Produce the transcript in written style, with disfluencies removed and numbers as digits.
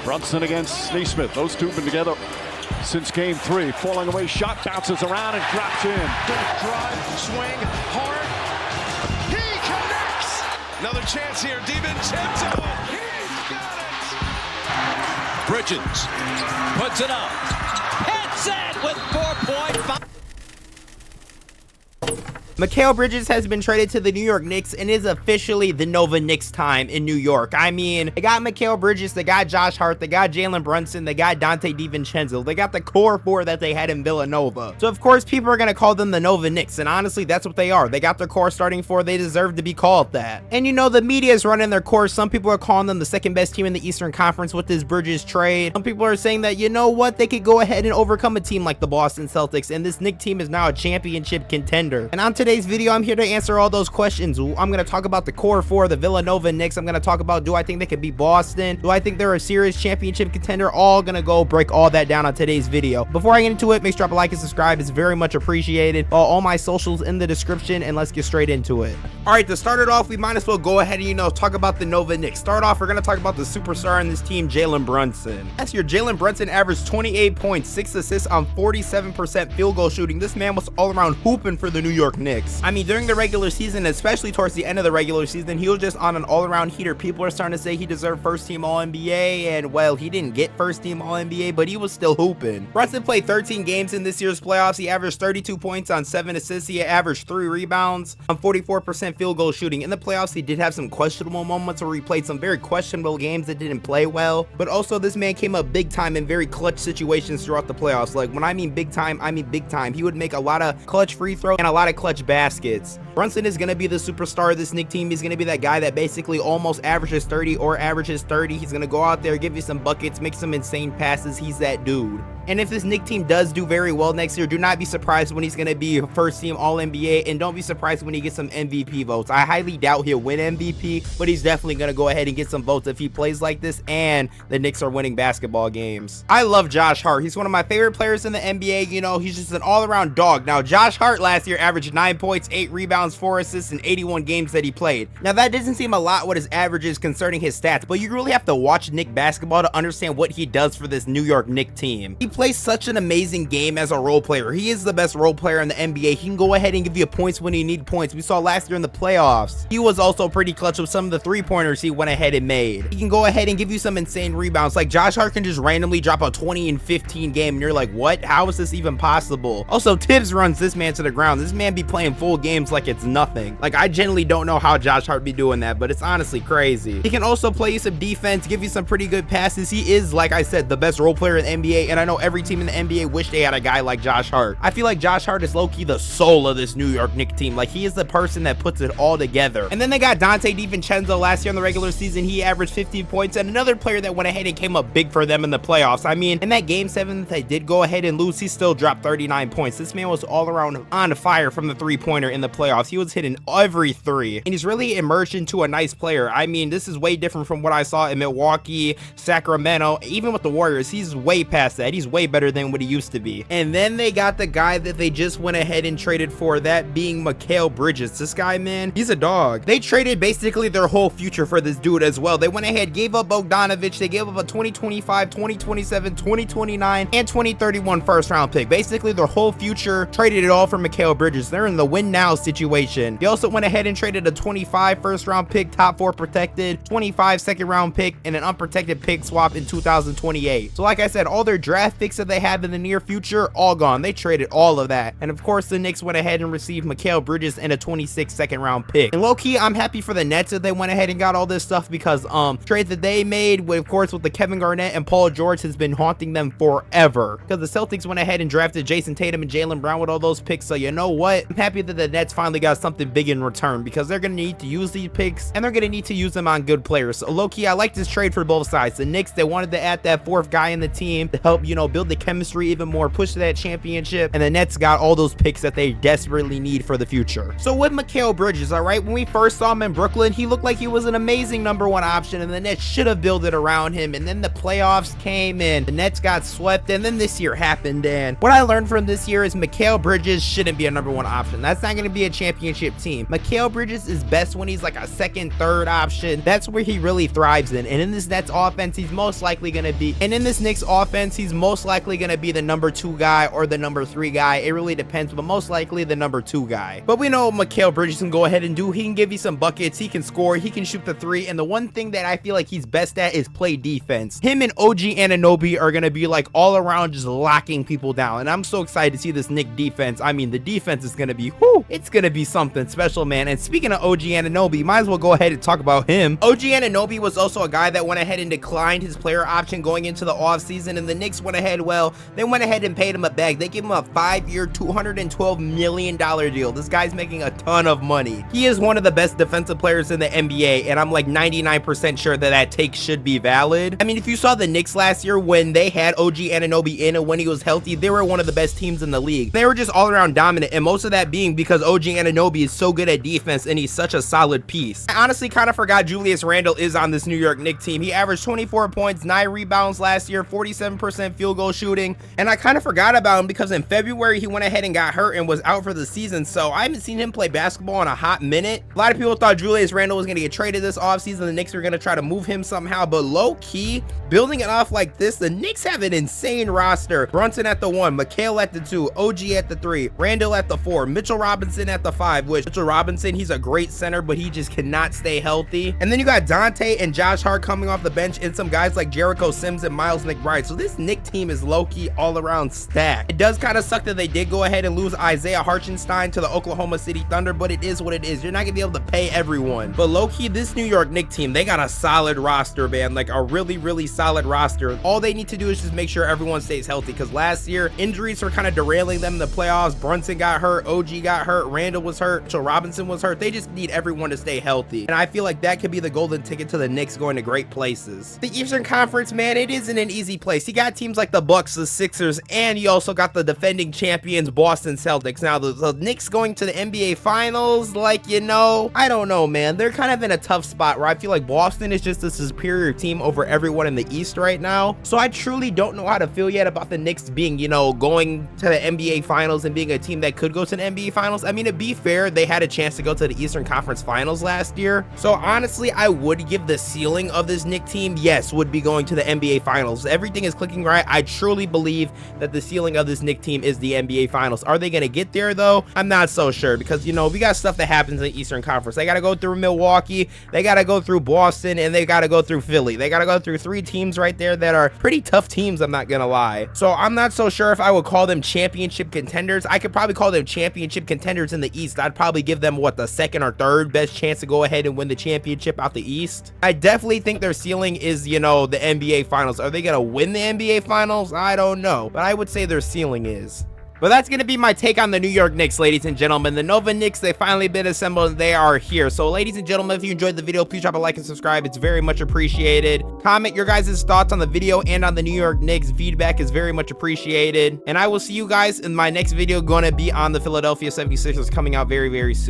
Brunson against Neesmith. Those two have been together since game 3. Falling away shot, bounces around and drops in. Good drive, swing, hard. He connects. Another chance here. DiVincenzo. He's got it. Bridges puts it up. Hits it with 4.5. Mikal Bridges has been traded to the New York Knicks and is officially the Nova Knicks time in New York. I mean, they got Mikal Bridges, they got Josh Hart, they got Jalen Brunson, they got Donte DiVincenzo, they got the core 4 that they had in Villanova. So of course people are going to call them the Nova Knicks, and honestly that's what they are. They got their core starting 4, they deserve to be called that. And you know, the media is running their course. Some people are calling them the second best team in the Eastern Conference with this Bridges trade. Some people are saying that, you know what, they could go ahead and overcome a team like the Boston Celtics, and this Knicks team is now a championship contender. And on today's video, I'm here to answer all those questions. I'm going to talk about the core 4, the Villanova Knicks. I'm going to talk about, do I think they could beat Boston? Do I think they're a serious championship contender? All going to go break all that down on today's video. Before I get into it, make sure to drop a like and subscribe. It's very much appreciated. Follow all my socials in the description, and let's get straight into it. All right, to start it off, we might as well go ahead and, you know, talk about the Nova Knicks. Start off, we're going to talk about the superstar in this team, Jalen Brunson. Last year, Jalen Brunson averaged 28 points, 6 assists on 47% field goal shooting. This man was all around hooping for the New York Knicks. I mean, during the regular season, especially towards the end of the regular season, he was just on an all-around heater. People are starting to say he deserved first team All-NBA, and well, he didn't get first team All-NBA, but he was still hooping. Brunson played 13 games in this year's playoffs. He averaged 32 points on 7 assists. He averaged 3 rebounds on 44% field goal shooting. In the playoffs, he did have some questionable moments where he played some very questionable games that didn't play well, but also this man came up big time in very clutch situations throughout the playoffs. Like, when I mean big time, I mean big time. He would make a lot of clutch free throws and a lot of clutch baskets. Brunson is going to be the superstar of this Knicks team. He's going to be that guy that basically almost averages 30 or averages 30. He's going to go out there, give you some buckets, make some insane passes. He's that dude. And if this Knicks team does do very well next year, do not be surprised when he's going to be first team All-NBA, and don't be surprised when he gets some MVP votes. I highly doubt he'll win MVP, but he's definitely going to go ahead and get some votes if he plays like this and the Knicks are winning basketball games. I love Josh Hart. He's one of my favorite players in the NBA. You know, he's just an all-around dog. Now, Josh Hart last year averaged 9 points, 8 rebounds, 4 assists in 81 games that he played. Now, that doesn't seem a lot what his average is concerning his stats, but you really have to watch Knicks basketball to understand what he does for this New York Knicks team. He plays such an amazing game as a role player. He is the best role player in the NBA. He can go ahead and give you points when you need points. We saw last year in the playoffs. He was also pretty clutch with some of the 3-pointers he went ahead and made. He can go ahead and give you some insane rebounds. Like, Josh Hart can just randomly drop a 20 and 15 game, and you're like, what? How is this even possible? Also, Tibbs runs this man to the ground. This man be playing full games like it's nothing. Like, I genuinely don't know how Josh Hart be doing that, but it's honestly crazy. He can also play you some defense, give you some pretty good passes. He is, like I said, the best role player in the NBA, and I know every team in the NBA wish they had a guy like Josh Hart. I feel like Josh Hart is low-key the soul of this New York Knicks team. Like, he is the person that puts it all together. And then they got Donte DiVincenzo last year in the regular season. He averaged 50 points, and another player that went ahead and came up big for them in the playoffs. I mean, in that game 7 that they did go ahead and lose, he still dropped 39 points. This man was all around on fire from the 3-pointer in the playoffs. He was hitting every 3, and he's really emerged into a nice player. I mean, this is way different from what I saw in Milwaukee, Sacramento, even with the Warriors. He's way past that. He's way better than what he used to be. And then they got the guy that they just went ahead and traded for, that being Mikal Bridges. This guy, man, he's a dog. They traded basically their whole future for this dude as well. They went ahead, gave up Bogdanovich, they gave up a 2025, 2027, 2029, and 2031 first round pick. Basically their whole future, traded it all for Mikal Bridges. They're in the win now situation. They also went ahead and traded a 25 first round pick, top 4 protected, 25 second round pick, and an unprotected pick swap in 2028. So like I said, all their draft picks that they have in the near future, all gone. They traded all of that. And of course the Knicks went ahead and received Mikal Bridges and a 26 second round pick. And low-key, I'm happy for the Nets that they went ahead and got all this stuff, because trade that they made with, of course, with the Kevin Garnett and Paul George has been haunting them forever, because the Celtics went ahead and drafted Jason Tatum and Jaylen Brown with all those picks. So you know what, I'm happy that the Nets finally got something big in return, because they're gonna need to use these picks and they're gonna need to use them on good players. So low-key, I like this trade for both sides. The Knicks, they wanted to add that 4th guy in the team to help, you know, build the chemistry even more, push to that championship, and the Nets got all those picks that they desperately need for the future. So with Mikal Bridges, all right, when we first saw him in Brooklyn, he looked like he was an amazing #1 option, and the Nets should have built it around him. And then the playoffs came in, the Nets got swept, and then this year happened. And what I learned from this year is Mikal Bridges shouldn't be a #1 option. That's not going to be a championship team. Mikal Bridges is best when he's like a second, third option. That's where he really thrives in. And in this Nets offense, he's most likely going to be, and in this Knicks offense, he's most likely going to be the #2 guy or the #3 guy. It really depends, but most likely the #2 guy. But we know what Mikal Bridges can go ahead and do. He can give you some buckets, he can score, he can shoot the 3, and the one thing that I feel like he's best at is play defense. Him and OG Anobi are going to be like all around just locking people down, and I'm so excited to see this Knicks defense. I mean, the defense is going to be, whoo, it's going to be something special, man. And speaking of OG Anobi, might as well go ahead and talk about him. OG Anobi was also a guy that went ahead and declined his player option going into the offseason, and the Knicks went ahead, well, they went ahead and paid him a bag. They gave him a 5-year, $212 million deal. This guy's making a ton of money. He is one of the best defensive players in the NBA, and I'm like 99% sure that that take should be valid. I mean, if you saw the Knicks last year when they had OG Anobi in and when he was healthy, they were one of the best teams in the league. They were just all around dominant, and most of that being because OG Anobi is so good at defense and he's such a solid piece. I honestly kind of forgot Julius Randle is on this New York Knicks team. He averaged 24 points, 9 rebounds last year, 47% field goal shooting, and I kind of forgot about him because in February he went ahead and got hurt and was out for the season, so I haven't seen him play basketball in a hot minute. A lot of people thought Julius Randle was going to get traded this offseason. The Knicks were going to try to move him somehow, but low-key, building it off like this, the Knicks have an insane roster. Brunson at the 1, Mikal at the 2, OG at the 3, Randle at the 4, Mitchell Robinson at the 5, which Mitchell Robinson, he's a great center, but he just cannot stay healthy. And then you got Donte and Josh Hart coming off the bench, and some guys like Jericho Sims and Miles McBride. So this Knicks team is low-key all around stacked. It does kind of suck that they did go ahead and lose Isaiah Hartenstein to the Oklahoma City Thunder, but it is what it is. You're not gonna be able to pay everyone. But low-key, this New York Knicks team, they got a solid roster, man, like a really solid roster. All they need to do is just make sure everyone stays healthy, because last year injuries were kind of derailing them in the playoffs. Brunson got hurt, OG got hurt, Randle was hurt, Mitchell Robinson was hurt. They just need everyone to stay healthy, and I feel like that could be the golden ticket to the Knicks going to great places. The Eastern Conference, man, it isn't an easy place. You got teams like the Bucks, the Sixers, and you also got the defending champions Boston Celtics. Now the Knicks going to the NBA Finals, like, you know, I don't know, man. They're kind of in a tough spot where I feel like Boston is just a superior team over everyone in the East right now. So I truly don't know how to feel yet about the Knicks being, you know, going to the NBA Finals and being a team that could go to the NBA Finals. I mean, to be fair, they had a chance to go to the Eastern Conference Finals last year. So honestly, I would give the ceiling of this Knicks team, yes, would be going to the NBA Finals. Everything is clicking right. I truly believe that the ceiling of this Knicks team is the NBA Finals. Are they going to get there though? I'm not so sure, because, you know, we got stuff that happens in the Eastern Conference. They got to go through Milwaukee, they got to go through Boston, and they got to go through Philly. They got to go through 3 teams right there that are pretty tough teams, I'm not gonna lie. So I'm not so sure if I would call them championship contenders. I could probably call them championship contenders in the East. I'd probably give them, what, the 2nd or 3rd best chance to go ahead and win the championship out the East. I definitely think their ceiling is, you know, the NBA Finals. Are they gonna win the NBA Finals? I don't know, but I would say their ceiling is. But that's going to be my take on the New York Knicks, ladies and gentlemen. The Nova Knicks, they finally been assembled and they are here. So ladies and gentlemen, if you enjoyed the video, please drop a like and subscribe. It's very much appreciated. Comment your guys' thoughts on the video and on the New York Knicks. Feedback is very much appreciated. And I will see you guys in my next video, going to be on the Philadelphia 76ers, coming out very soon.